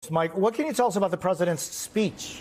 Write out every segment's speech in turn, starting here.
Mike, what can you tell us about the president's speech?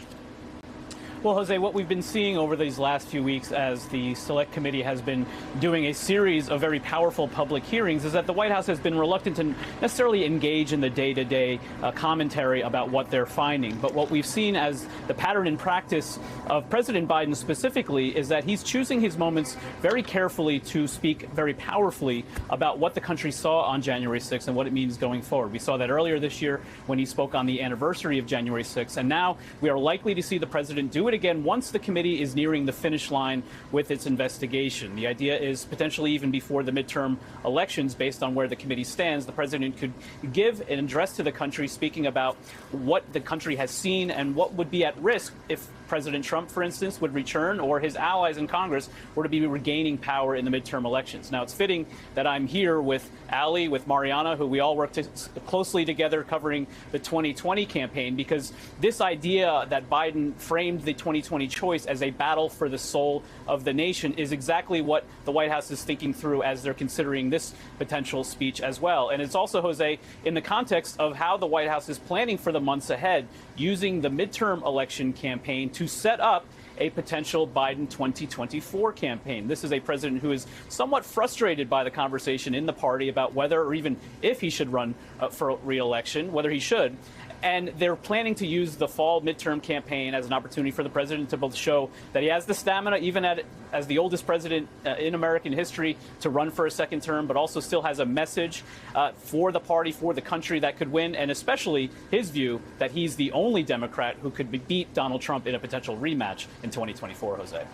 Well, Jose, what we've been seeing over these last few weeks as the Select Committee has been doing a series of very powerful public hearings is that the White House has been reluctant to necessarily engage in the day-to-day commentary about what they're finding. But what we've seen as the pattern in practice of President Biden specifically is that he's choosing his moments very carefully to speak very powerfully about what the country saw on January 6th and what it means going forward. We saw that earlier this year when he spoke on the anniversary of January 6th. And now we are likely to see the president do it again once the committee is nearing the finish line with its investigation. The idea is potentially even before the midterm elections, based on where the committee stands, the president could give an address to the country speaking about what the country has seen and what would be at risk if President Trump, for instance, would return or his allies in Congress were to be regaining power in the midterm elections. Now, it's fitting that I'm here with Ali, with Mariana, who we all worked closely together covering the 2020 campaign, because this idea that Biden framed the 2020 choice as a battle for the soul of the nation is exactly what the White House is thinking through as they're considering this potential speech as well. And it's also, Jose, in the context of how the White House is planning for the months ahead, using the midterm election campaign to set up a potential Biden 2024 campaign. This is a president who is somewhat frustrated by the conversation in the party about whether or even if he should run for re-election, whether he should. And they're planning to use the fall midterm campaign as an opportunity for the president to both show that he has the stamina, even as the oldest president in American history, to run for a second term, but also still has a message for the party, for the country that could win, and especially his view that he's the only Democrat who could beat Donald Trump in a potential rematch in 2024, Jose.